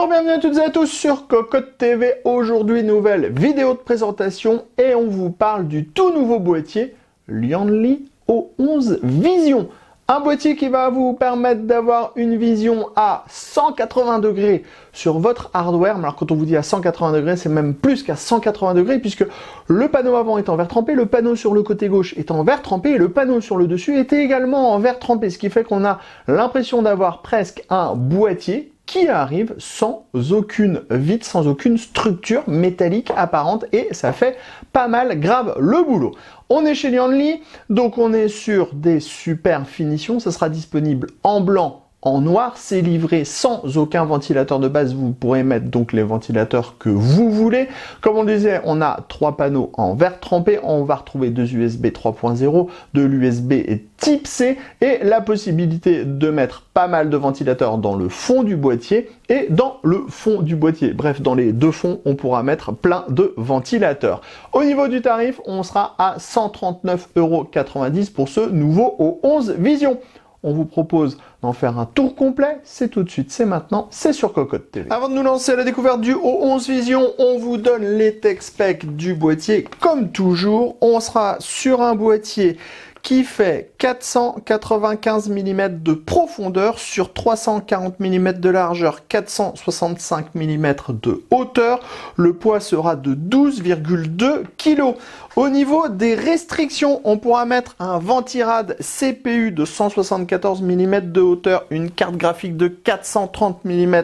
Bienvenue à toutes et à tous sur Cocotte TV. Aujourd'hui, nouvelle vidéo de présentation et on vous parle du tout nouveau boîtier Lianli O11 Vision. Un boîtier qui va vous permettre d'avoir une vision à 180 degrés sur votre hardware. Alors quand on vous dit à 180 degrés, c'est même plus qu'à 180 degrés puisque le panneau avant est en verre trempé, le panneau sur le côté gauche est en verre trempé et le panneau sur le dessus est également en verre trempé. Ce qui fait qu'on a l'impression d'avoir presque un boîtier qui arrive sans aucune vitre, sans aucune structure métallique apparente et ça fait pas mal grave le boulot. On est chez Lianli, donc on est sur des super finitions, ça sera disponible en blanc, en noir, c'est livré sans aucun ventilateur de base, vous pourrez mettre donc les ventilateurs que vous voulez. Comme on le disait, on a 3 panneaux en verre trempé, on va retrouver 2 USB 3.0, de l'USB type C et la possibilité de mettre pas mal de ventilateurs dans le fond du boîtier et dans le fond du boîtier. Bref, dans les deux fonds, on pourra mettre plein de ventilateurs. Au niveau du tarif, on sera à 139,90 € pour ce nouveau O11 Vision. On vous propose d'en faire un tour complet, c'est tout de suite, c'est maintenant, c'est sur Cocotte TV. Avant de nous lancer à la découverte du O11 Vision, on vous donne les tech specs du boîtier. Comme toujours, on sera sur un boîtier qui fait 495 mm de profondeur sur 340 mm de largeur, 465 mm de hauteur. Le poids sera de 12,2 kg. Au niveau des restrictions, on pourra mettre un ventirad CPU de 174 mm de hauteur, une carte graphique de 430 mm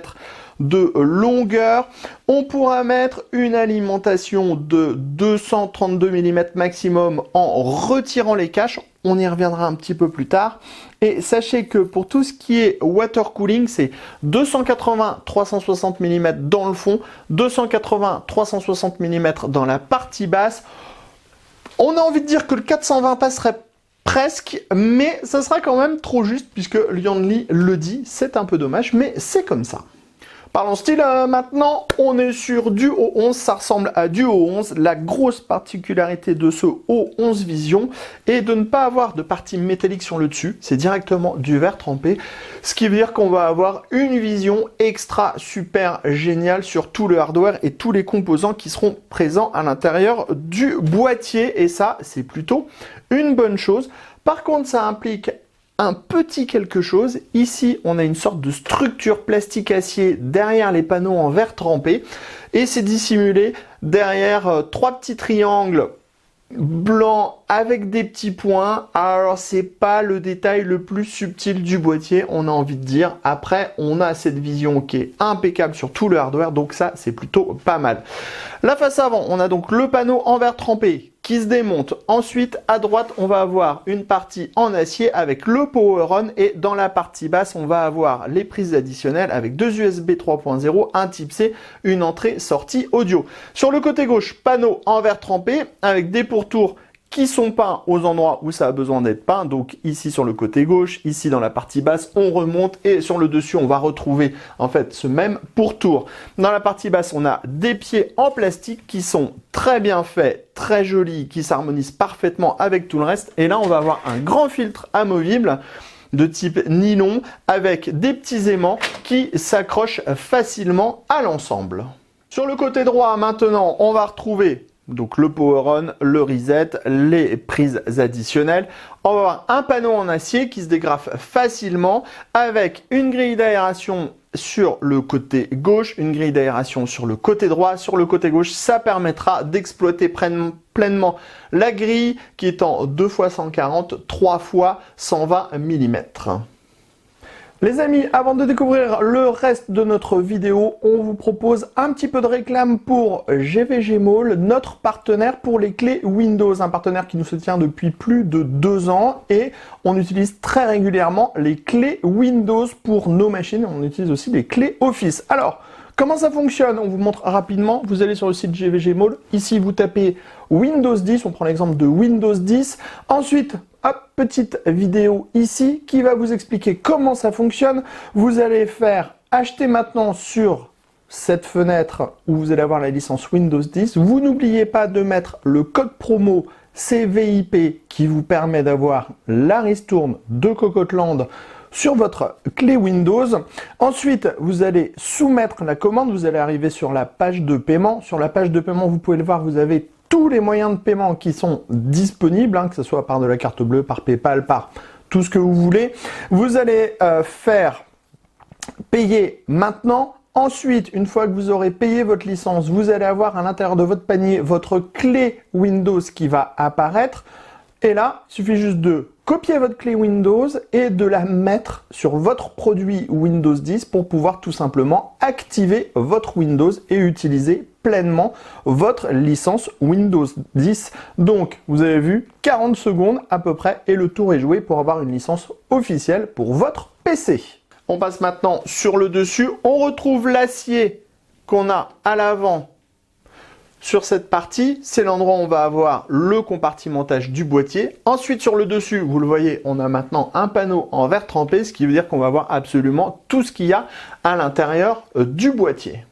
de longueur. On pourra mettre une alimentation de 232 mm maximum en retirant les caches. On y reviendra un petit peu plus tard. Et sachez que pour tout ce qui est water cooling, c'est 280-360 mm dans le fond, 280-360 mm dans la partie basse. On a envie de dire que le 420 passerait presque, mais ça sera quand même trop juste puisque Lianli le dit. C'est un peu dommage, mais c'est comme ça. Parlons style, maintenant, on est sur du O11, ça ressemble à du O11. La grosse particularité de ce O11 Vision est de ne pas avoir de partie métallique sur le dessus, c'est directement du verre trempé, ce qui veut dire qu'on va avoir une vision extra super géniale sur tout le hardware et tous les composants qui seront présents à l'intérieur du boîtier, et ça, c'est plutôt une bonne chose. Par contre, ça implique un petit quelque chose. Ici, on a une sorte de structure plastique acier derrière les panneaux en verre trempé et c'est dissimulé derrière 3 petits triangles blancs avec des petits points. Alors, c'est pas le détail le plus subtil du boîtier, on a envie de dire. Après, on a cette vision qui est impeccable sur tout le hardware, donc ça, c'est plutôt pas mal. La face avant, on a donc le panneau en verre trempé qui se démonte. Ensuite, à droite, on va avoir une partie en acier avec le power on et dans la partie basse, on va avoir les prises additionnelles avec 2 USB 3.0, un type C, une entrée-sortie audio. Sur le côté gauche, panneau en verre trempé avec des pourtours qui sont peints aux endroits où ça a besoin d'être peint. Donc ici sur le côté gauche, ici dans la partie basse, on remonte et sur le dessus, on va retrouver en fait ce même pourtour. Dans la partie basse, on a des pieds en plastique qui sont très bien faits, très jolis, qui s'harmonisent parfaitement avec tout le reste. Et là, on va avoir un grand filtre amovible de type nylon avec des petits aimants qui s'accrochent facilement à l'ensemble. Sur le côté droit, maintenant, on va retrouver donc le power on, le reset, les prises additionnelles. On va avoir un panneau en acier qui se dégrafe facilement avec une grille d'aération sur le côté gauche, une grille d'aération sur le côté droit. Sur le côté gauche, ça permettra d'exploiter pleinement la grille qui est en 2 x 140, 3 x 120 mm. Les amis, avant de découvrir le reste de notre vidéo, on vous propose un petit peu de réclame pour GVG Mall, notre partenaire pour les clés Windows, un partenaire qui nous soutient depuis plus de 2 ans et on utilise très régulièrement les clés Windows pour nos machines, on utilise aussi les clés Office. Alors, comment ça fonctionne? On vous montre rapidement. Vous allez sur le site GVG Mall. Ici, vous tapez Windows 10. On prend l'exemple de Windows 10. Ensuite, hop, petite vidéo ici qui va vous expliquer comment ça fonctionne. Vous allez faire acheter maintenant sur cette fenêtre où vous allez avoir la licence Windows 10. Vous n'oubliez pas de mettre le code promo CVIP qui vous permet d'avoir la ristourne de Cocotte Land sur votre clé Windows. Ensuite, vous allez soumettre la commande, vous allez arriver sur la page de paiement. Sur la page de paiement, vous pouvez le voir, vous avez tous les moyens de paiement qui sont disponibles, que ce soit par de la carte bleue, par PayPal, par tout ce que vous voulez. Vous allez faire payer maintenant. Ensuite, une fois que vous aurez payé votre licence, vous allez avoir à l'intérieur de votre panier votre clé Windows qui va apparaître. Et là, il suffit juste de copier votre clé Windows et de la mettre sur votre produit Windows 10 pour pouvoir tout simplement activer votre Windows et utiliser pleinement votre licence Windows 10. Donc, vous avez vu, 40 secondes à peu près et le tour est joué pour avoir une licence officielle pour votre PC. On passe maintenant sur le dessus. On retrouve l'acier qu'on a à l'avant sur cette partie. C'est l'endroit où on va avoir le compartimentage du boîtier. Ensuite, sur le dessus, vous le voyez, on a maintenant un panneau en verre trempé, ce qui veut dire qu'on va avoir absolument tout ce qu'il y a à l'intérieur du boîtier.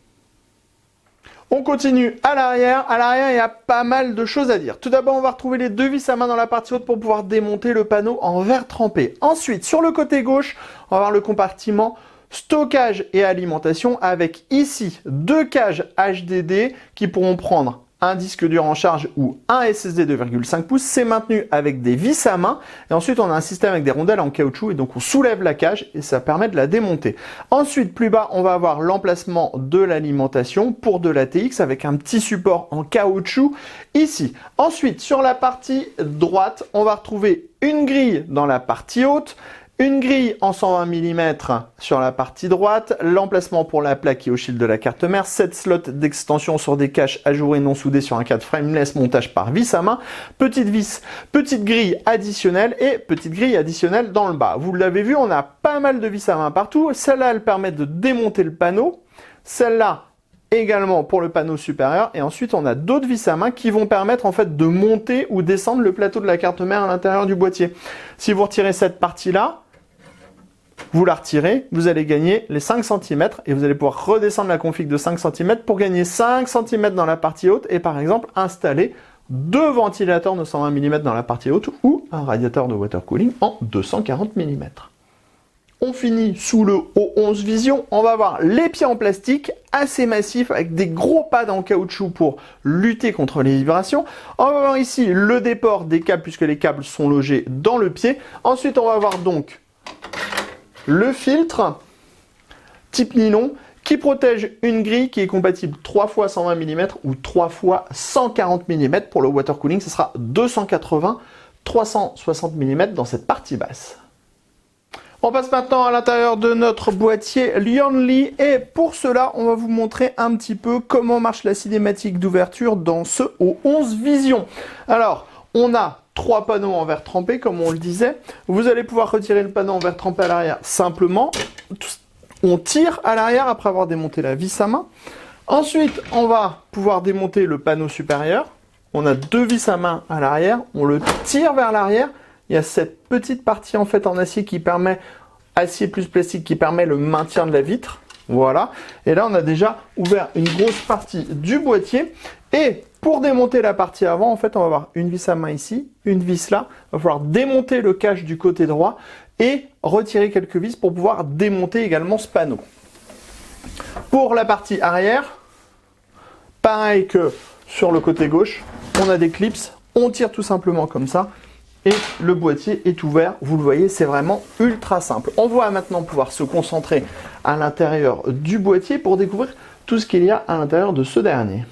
On continue à l'arrière. À l'arrière, il y a pas mal de choses à dire. Tout d'abord, on va retrouver les deux vis à main dans la partie haute pour pouvoir démonter le panneau en verre trempé. Ensuite, sur le côté gauche, on va avoir le compartiment stockage et alimentation avec ici deux cages HDD qui pourront prendre un disque dur en charge ou un SSD 2,5 pouces. C'est maintenu avec des vis à main. Et ensuite, on a un système avec des rondelles en caoutchouc et donc on soulève la cage et ça permet de la démonter. Ensuite, plus bas, on va avoir l'emplacement de l'alimentation pour de l'ATX avec un petit support en caoutchouc ici. Ensuite, sur la partie droite, on va retrouver une grille dans la partie haute, une grille en 120 mm sur la partie droite, l'emplacement pour la plaque et au shield de la carte mère, 7 slots d'extension sur des caches ajourées non soudées sur un cadre frameless, montage par vis à main, petite vis, petite grille additionnelle et petite grille additionnelle dans le bas. Vous l'avez vu, on a pas mal de vis à main partout. Celle-là, elle permet de démonter le panneau. Celle-là, également pour le panneau supérieur. Et ensuite, on a d'autres vis à main qui vont permettre en fait de monter ou descendre le plateau de la carte mère à l'intérieur du boîtier. Si vous retirez cette partie-là, vous la retirez, vous allez gagner les 5 cm et vous allez pouvoir redescendre la config de 5 cm pour gagner 5 cm dans la partie haute et par exemple installer deux ventilateurs de 120 mm dans la partie haute ou un radiateur de water cooling en 240 mm. On finit sous le O11 Vision, on va avoir les pieds en plastique assez massifs avec des gros pads en caoutchouc pour lutter contre les vibrations. On va avoir ici le déport des câbles puisque les câbles sont logés dans le pied. Ensuite, on va avoir donc le filtre type nylon qui protège une grille qui est compatible 3 x 120 mm ou 3 x 140 mm. Pour le water cooling, ce sera 280, 360 mm dans cette partie basse. On passe maintenant à l'intérieur de notre boîtier Lionly et pour cela, on va vous montrer un petit peu comment marche la cinématique d'ouverture dans ce O11 Vision. Alors, on a 3 panneaux en verre trempé, comme on le disait. Vous allez pouvoir retirer le panneau en verre trempé à l'arrière simplement. On tire à l'arrière après avoir démonté la vis à main. Ensuite, on va pouvoir démonter le panneau supérieur. On a deux vis à main à l'arrière. On le tire vers l'arrière. Il y a cette petite partie en fait en acier qui permet, acier plus plastique, qui permet le maintien de la vitre. Voilà. Et là, on a déjà ouvert une grosse partie du boîtier. Et pour démonter la partie avant, en fait, on va avoir une vis à main ici, une vis là. Il va falloir démonter le cache du côté droit et retirer quelques vis pour pouvoir démonter également ce panneau. Pour la partie arrière, pareil que sur le côté gauche, on a des clips. On tire tout simplement comme ça. Et le boîtier est ouvert, vous le voyez, c'est vraiment ultra simple. On va maintenant pouvoir se concentrer à l'intérieur du boîtier pour découvrir tout ce qu'il y a à l'intérieur de ce dernier.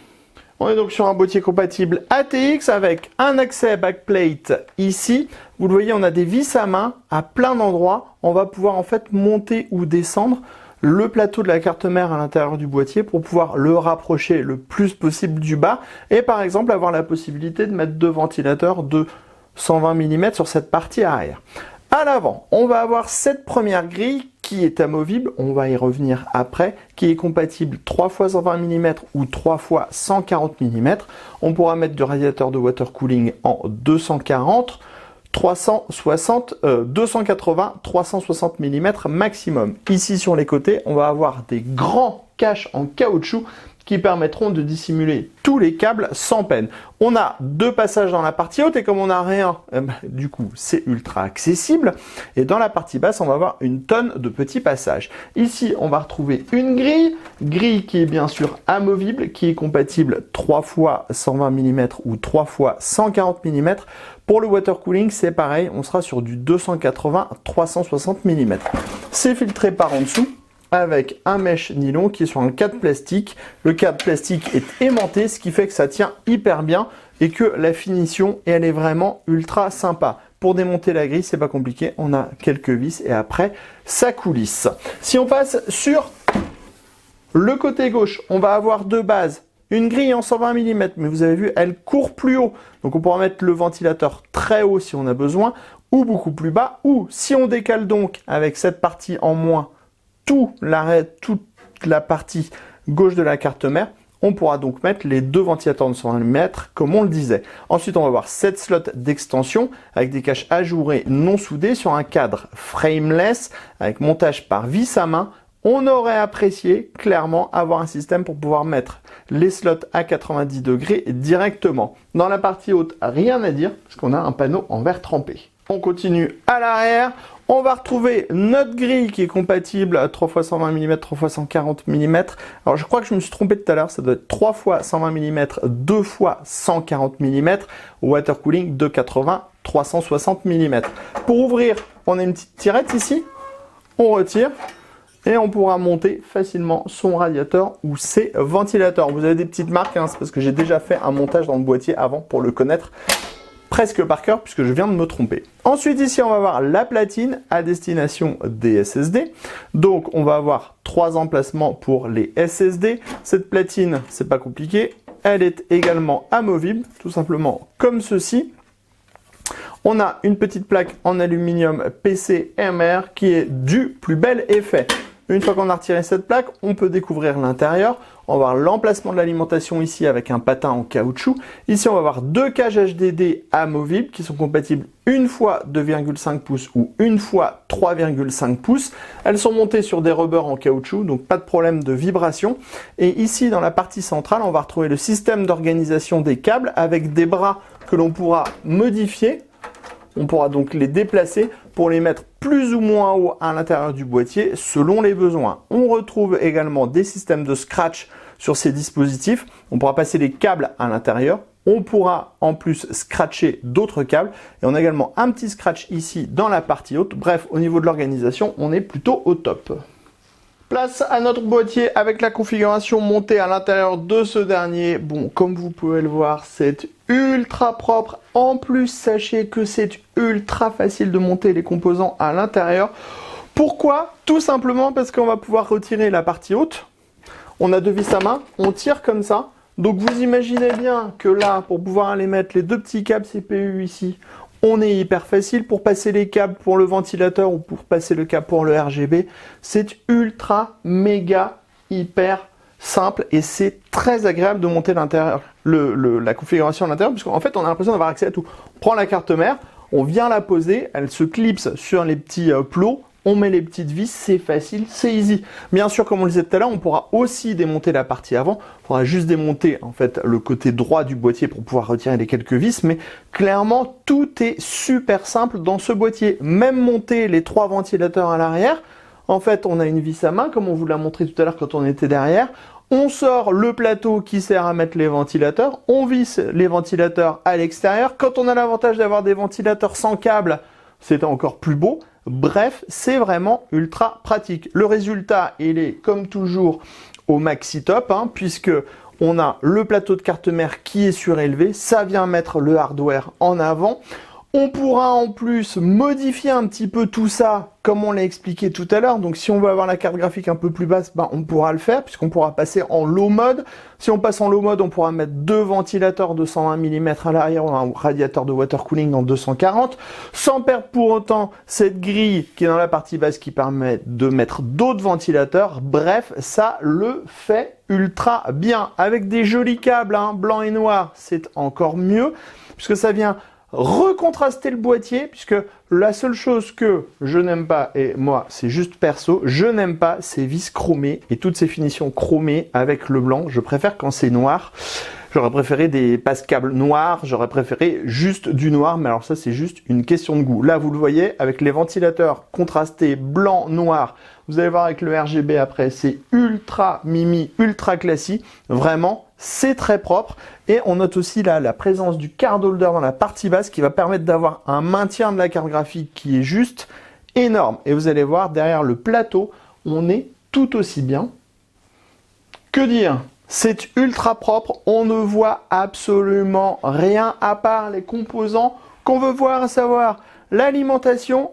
On est donc sur un boîtier compatible ATX avec un accès backplate ici. Vous le voyez, on a des vis à main à plein d'endroits. On va pouvoir en fait monter ou descendre le plateau de la carte mère à l'intérieur du boîtier pour pouvoir le rapprocher le plus possible du bas et par exemple avoir la possibilité de mettre deux ventilateurs de 120 mm sur cette partie arrière. À l'avant, on va avoir cette première grille qui est amovible, on va y revenir après, qui est compatible 3 x 120 mm ou 3 x 140 mm. On pourra mettre du radiateur de water cooling en 240, 280, 360 mm maximum. Ici sur les côtés, on va avoir des grands caches en caoutchouc qui permettront de dissimuler tous les câbles sans peine. On a 2 passages dans la partie haute et comme on n'a rien, du coup c'est ultra accessible. Et dans la partie basse, on va avoir une tonne de petits passages. Ici, on va retrouver une grille qui est bien sûr amovible, qui est compatible 3 fois 120 mm ou 3 fois 140 mm. Pour le water cooling, c'est pareil, on sera sur du 280-360 mm. C'est filtré par en dessous, avec un mèche nylon qui est sur un cadre plastique. Le cadre plastique est aimanté, ce qui fait que ça tient hyper bien et que la finition, elle est vraiment ultra sympa. Pour démonter la grille, c'est pas compliqué, on a quelques vis et après, ça coulisse. Si on passe sur le côté gauche, on va avoir de base une grille en 120 mm, mais vous avez vu, elle court plus haut. Donc on pourra mettre le ventilateur très haut si on a besoin, ou beaucoup plus bas, ou si on décale donc avec cette partie en moins, toute la partie gauche de la carte mère, on pourra donc mettre les 2 ventilateurs de 120 mm comme on le disait. Ensuite, on va avoir 7 slots d'extension avec des caches ajourées non soudées sur un cadre frameless avec montage par vis à main. On aurait apprécié clairement avoir un système pour pouvoir mettre les slots à 90 degrés directement. Dans la partie haute, rien à dire parce qu'on a un panneau en verre trempé. On continue à l'arrière. On va retrouver notre grille qui est compatible à 3 x 120 mm, 3 x 140 mm. Alors je crois que je me suis trompé tout à l'heure, ça doit être 3 x 120 mm, 2 x 140 mm. Water cooling 280, 360 mm. Pour ouvrir, on a une petite tirette ici. On retire et on pourra monter facilement son radiateur ou ses ventilateurs. Vous avez des petites marques, hein, c'est parce que j'ai déjà fait un montage dans le boîtier avant pour le connaître presque par cœur puisque je viens de me tromper. Ensuite ici on va avoir la platine à destination des SSD. Donc on va avoir 3 emplacements pour les SSD. Cette platine, c'est pas compliqué, elle est également amovible, tout simplement comme ceci. On a une petite plaque en aluminium PCMR qui est du plus bel effet. Une fois qu'on a retiré cette plaque, on peut découvrir l'intérieur. On va voir l'emplacement de l'alimentation ici avec un patin en caoutchouc. Ici, on va avoir 2 cages HDD amovibles qui sont compatibles une fois 2,5 pouces ou une fois 3,5 pouces. Elles sont montées sur des rubbers en caoutchouc, donc pas de problème de vibration. Et ici, dans la partie centrale, on va retrouver le système d'organisation des câbles avec des bras que l'on pourra modifier. On pourra donc les déplacer pour les mettre plus ou moins haut à l'intérieur du boîtier selon les besoins. On retrouve également des systèmes de scratch sur ces dispositifs. On pourra passer les câbles à l'intérieur. On pourra en plus scratcher d'autres câbles. Et on a également un petit scratch ici dans la partie haute. Bref, au niveau de l'organisation, on est plutôt au top. Place à notre boîtier avec la configuration montée à l'intérieur de ce dernier. Bon, comme vous pouvez le voir, c'est ultra propre. En plus, sachez que c'est ultra facile de monter les composants à l'intérieur. Pourquoi? Tout simplement parce qu'on va pouvoir retirer la partie haute. On a 2 vis à main, on tire comme ça. Donc vous imaginez bien que là, pour pouvoir aller mettre les 2 petits câbles CPU ici, on est hyper facile pour passer les câbles pour le ventilateur ou pour passer le câble pour le RGB. C'est ultra, méga, hyper simple et c'est très agréable de monter l'intérieur, la configuration à l'intérieur, puisqu'en fait on a l'impression d'avoir accès à tout. On prend la carte mère, on vient la poser, elle se clipse sur les petits plots. On met les petites vis, c'est facile, c'est easy. Bien sûr, comme on le disait tout à l'heure, on pourra aussi démonter la partie avant. Il faudra juste démonter en fait le côté droit du boîtier pour pouvoir retirer les quelques vis. Mais clairement, tout est super simple dans ce boîtier. Même monter les 3 ventilateurs à l'arrière. En fait, on a une vis à main, comme on vous l'a montré tout à l'heure quand on était derrière. On sort le plateau qui sert à mettre les ventilateurs. On visse les ventilateurs à l'extérieur. Quand on a l'avantage d'avoir des ventilateurs sans câble, c'est encore plus beau. Bref, c'est vraiment ultra pratique. Le résultat, il est comme toujours au maxi top, hein, puisque on a le plateau de carte mère qui est surélevé. Ça vient mettre le hardware en avant. On pourra en plus modifier un petit peu tout ça, comme on l'a expliqué tout à l'heure. Donc si on veut avoir la carte graphique un peu plus basse, on pourra le faire, puisqu'on pourra passer en low mode. Si on passe en low mode, on pourra mettre 2 ventilateurs de 120 mm à l'arrière, un radiateur de water cooling en 240, sans perdre pour autant cette grille qui est dans la partie basse qui permet de mettre d'autres ventilateurs. Bref, ça le fait ultra bien. Avec des jolis câbles, hein, blanc et noir, c'est encore mieux, puisque ça vient recontraster le boîtier, puisque la seule chose que je n'aime pas, et moi c'est juste perso, je n'aime pas ces vis chromées et toutes ces finitions chromées avec le blanc. Je préfère quand c'est noir. J'aurais préféré des passe-câbles noirs, j'aurais préféré juste du noir, mais alors ça c'est juste une question de goût. Là vous le voyez, avec les ventilateurs contrastés blanc-noir, vous allez voir avec le RGB après, c'est ultra mimi, ultra classique, vraiment c'est très propre. Et on note aussi là la présence du card holder dans la partie basse qui va permettre d'avoir un maintien de la carte graphique qui est juste énorme. Et vous allez voir derrière le plateau, on est tout aussi bien. Que dire ? C'est ultra propre, on ne voit absolument rien à part les composants qu'on veut voir, à savoir l'alimentation,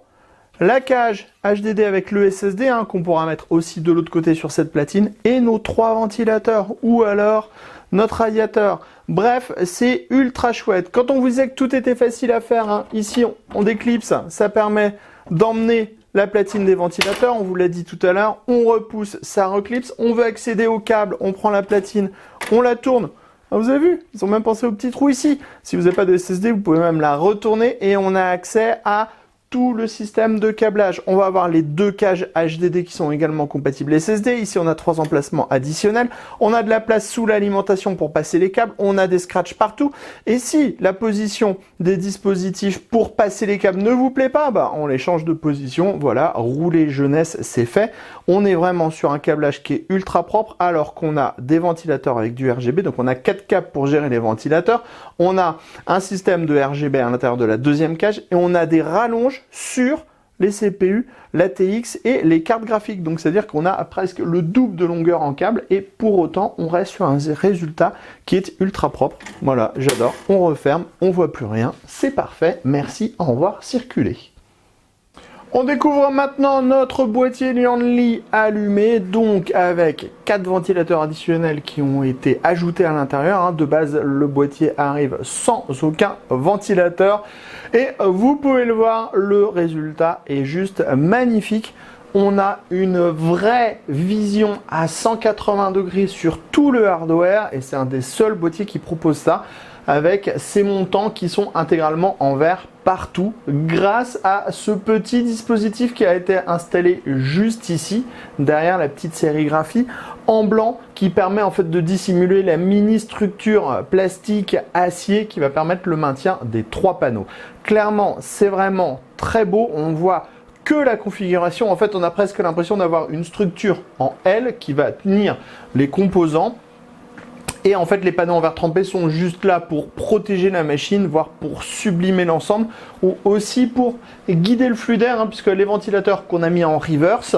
la cage HDD avec le SSD qu'on pourra mettre aussi de l'autre côté sur cette platine et nos 3 ventilateurs ou alors notre radiateur. Bref, c'est ultra chouette. Quand on vous disait que tout était facile à faire, ici on déclipse, ça permet d'emmener la platine des ventilateurs, on vous l'a dit tout à l'heure, on repousse, ça reclipse, on veut accéder au câble, on prend la platine, on la tourne. Vous avez vu, ils ont même pensé au petit trou ici. Si vous n'avez pas de SSD, vous pouvez même la retourner et on a accès à tout le système de câblage. On va avoir les 2 cages HDD qui sont également compatibles SSD. Ici, on a 3 emplacements additionnels. On a de la place sous l'alimentation pour passer les câbles. On a des scratchs partout. Et si la position des dispositifs pour passer les câbles ne vous plaît pas, on les change de position. Voilà, rouler jeunesse, c'est fait. On est vraiment sur un câblage qui est ultra propre alors qu'on a des ventilateurs avec du RGB. Donc, on a 4 câbles pour gérer les ventilateurs. On a un système de RGB à l'intérieur de la 2e cage et on a des rallonges sur les CPU, l'ATX et les cartes graphiques. Donc c'est-à-dire qu'on a presque le double de longueur en câble et pour autant on reste sur un résultat qui est ultra propre. Voilà, j'adore. On referme, on voit plus rien. C'est parfait. Merci, au revoir, circulez. On découvre maintenant notre boîtier Liandly allumé, donc avec 4 ventilateurs additionnels qui ont été ajoutés à l'intérieur. De base, le boîtier arrive sans aucun ventilateur. Et vous pouvez le voir, le résultat est juste magnifique. On a une vraie vision à 180 degrés sur tout le hardware et c'est un des seuls boîtiers qui propose ça, avec ces montants qui sont intégralement en verre partout grâce à ce petit dispositif qui a été installé juste ici derrière la petite sérigraphie en blanc qui permet en fait de dissimuler la mini structure plastique acier qui va permettre le maintien des 3 panneaux. Clairement, c'est vraiment très beau. On voit que la configuration, en fait, on a presque l'impression d'avoir une structure en L qui va tenir les composants. Et en fait, les panneaux en verre trempé sont juste là pour protéger la machine, voire pour sublimer l'ensemble, ou aussi pour guider le flux d'air, puisque les ventilateurs qu'on a mis en reverse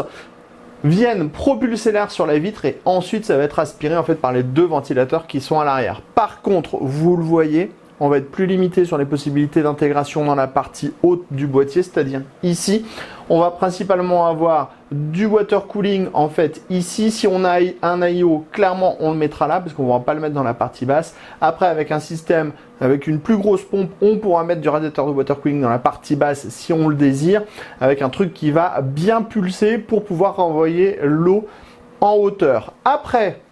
viennent propulser l'air sur la vitre et ensuite ça va être aspiré en fait par les 2 ventilateurs qui sont à l'arrière. Par contre, vous le voyez, on va être plus limité sur les possibilités d'intégration dans la partie haute du boîtier, c'est-à-dire ici. On va principalement avoir du water cooling en fait ici. Si on a un IO, clairement on le mettra là parce qu'on ne va pas le mettre dans la partie basse. Après, avec un système avec une plus grosse pompe, on pourra mettre du radiateur de water cooling dans la partie basse si on le désire, avec un truc qui va bien pulser pour pouvoir renvoyer l'eau en hauteur. Après,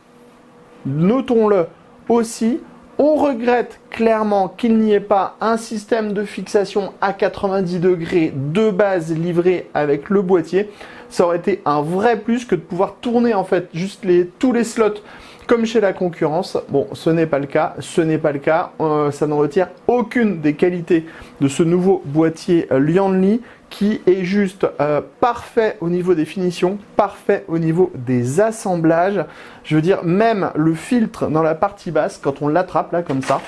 notons-le aussi, on regrette clairement qu'il n'y ait pas un système de fixation à 90 degrés de base livré avec le boîtier. Ça aurait été un vrai plus que de pouvoir tourner en fait juste tous les slots comme chez la concurrence. Bon, ce n'est pas le cas, ça ne retire aucune des qualités de ce nouveau boîtier Liandly qui est juste parfait au niveau des finitions, parfait au niveau des assemblages. Je veux dire, même le filtre dans la partie basse, quand on l'attrape là comme ça,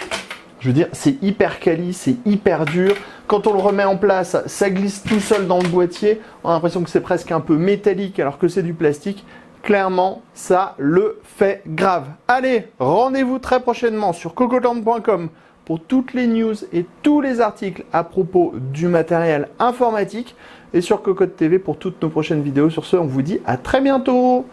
je veux dire, c'est hyper quali, c'est hyper dur. Quand on le remet en place, ça glisse tout seul dans le boîtier. On a l'impression que c'est presque un peu métallique alors que c'est du plastique. Clairement, ça le fait grave. Allez, rendez-vous très prochainement sur cocoland.com pour toutes les news et tous les articles à propos du matériel informatique et sur Cocotte TV pour toutes nos prochaines vidéos. Sur ce, on vous dit à très bientôt.